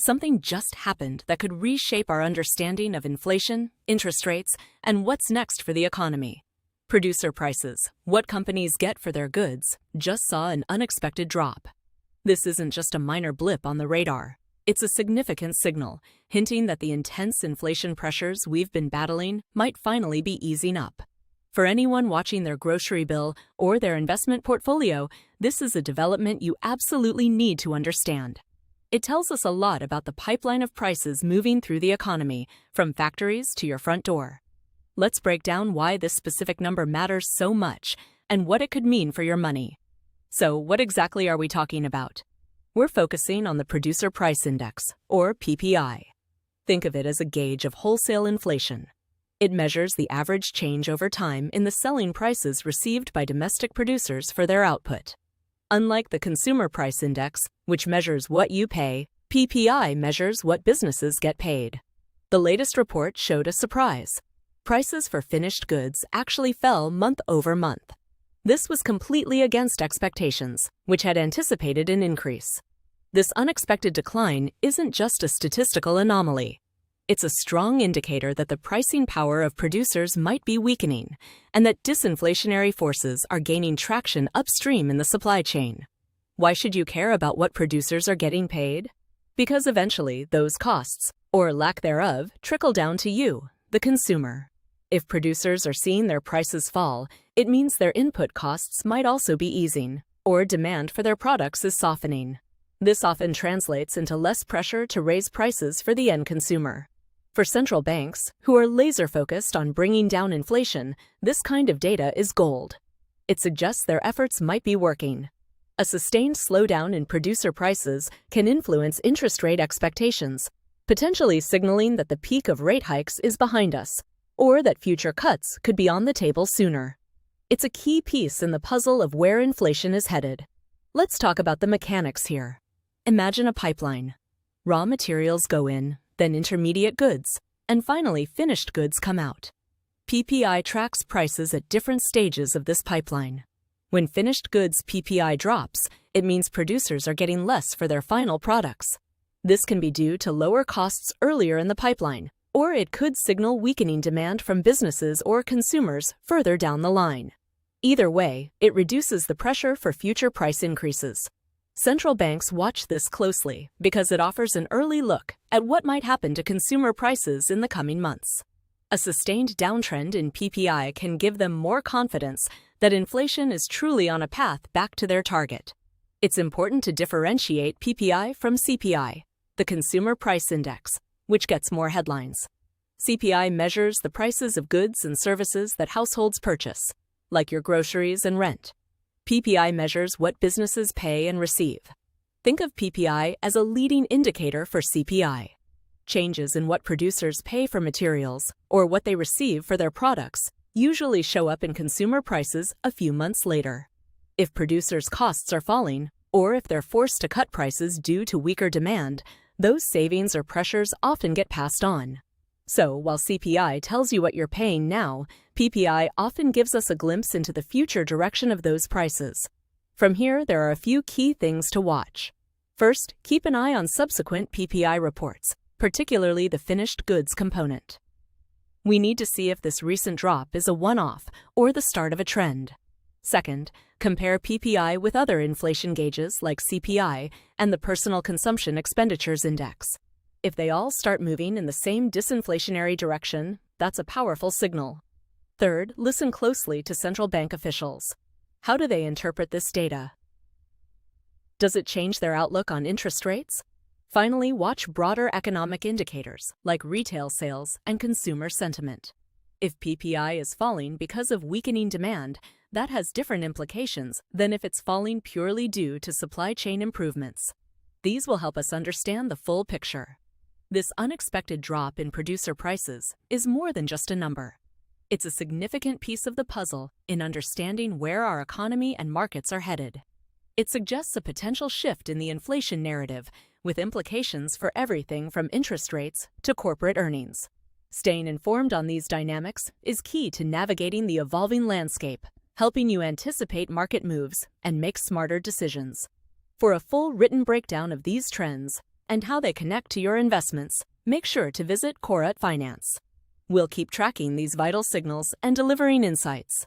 Something just happened that could reshape our understanding of inflation, interest rates, and what's next for the economy. Producer prices, what companies get for their goods, just saw an unexpected drop. This isn't just a minor blip on the radar. It's a significant signal, hinting that the intense inflation pressures we've been battling might finally be easing up. For anyone watching their grocery bill or their investment portfolio, this is a development you absolutely need to understand. It tells us a lot about the pipeline of prices moving through the economy, from factories to your front door. Let's break down why this specific number matters so much and what it could mean for your money. So, what exactly are we talking about? We're focusing on the Producer Price Index, or PPI. Think of it as a gauge of wholesale inflation. It measures the average change over time in the selling prices received by domestic producers for their output. Unlike the Consumer Price Index, which measures what you pay, PPI measures what businesses get paid. The latest report showed a surprise. Prices for finished goods actually fell month over month. This was completely against expectations, which had anticipated an increase. This unexpected decline isn't just a statistical anomaly. It's a strong indicator that the pricing power of producers might be weakening, and that disinflationary forces are gaining traction upstream in the supply chain. Why should you care about what producers are getting paid? Because eventually those costs, or lack thereof, trickle down to you, the consumer. If producers are seeing their prices fall, it means their input costs might also be easing, or demand for their products is softening. This often translates into less pressure to raise prices for the end consumer. For central banks, who are laser-focused on bringing down inflation, this kind of data is gold. It suggests their efforts might be working. A sustained slowdown in producer prices can influence interest rate expectations, potentially signaling that the peak of rate hikes is behind us, or that future cuts could be on the table sooner. It's a key piece in the puzzle of where inflation is headed. Let's talk about the mechanics here. Imagine a pipeline. Raw materials go in, then intermediate goods, and finally finished goods come out. PPI tracks prices at different stages of this pipeline. When finished goods PPI drops, it means producers are getting less for their final products. This can be due to lower costs earlier in the pipeline, or it could signal weakening demand from businesses or consumers further down the line. Either way, it reduces the pressure for future price increases. Central banks watch this closely because it offers an early look at what might happen to consumer prices in the coming months. A sustained downtrend in PPI can give them more confidence that inflation is truly on a path back to their target. It's important to differentiate PPI from CPI, the Consumer Price Index, which gets more headlines. CPI measures the prices of goods and services that households purchase, like your groceries and rent. PPI measures what businesses pay and receive. Think of PPI as a leading indicator for CPI. Changes in what producers pay for materials or what they receive for their products usually show up in consumer prices a few months later. If producers' costs are falling, or if they're forced to cut prices due to weaker demand, those savings or pressures often get passed on. So, while CPI tells you what you're paying now, PPI often gives us a glimpse into the future direction of those prices. From here, there are a few key things to watch. First, keep an eye on subsequent PPI reports, particularly the finished goods component. We need to see if this recent drop is a one-off or the start of a trend. Second, compare PPI with other inflation gauges like CPI and the Personal Consumption Expenditures Index. If they all start moving in the same disinflationary direction, that's a powerful signal. Third, listen closely to central bank officials. How do they interpret this data? Does it change their outlook on interest rates? Finally, watch broader economic indicators like retail sales and consumer sentiment. If PPI is falling because of weakening demand, that has different implications than if it's falling purely due to supply chain improvements. These will help us understand the full picture. This unexpected drop in producer prices is more than just a number. It's a significant piece of the puzzle in understanding where our economy and markets are headed. It suggests a potential shift in the inflation narrative, with implications for everything from interest rates to corporate earnings. Staying informed on these dynamics is key to navigating the evolving landscape, helping you anticipate market moves and make smarter decisions. For a full written breakdown of these trends and how they connect to your investments, make sure to visit Korra Finance. We'll keep tracking these vital signals and delivering insights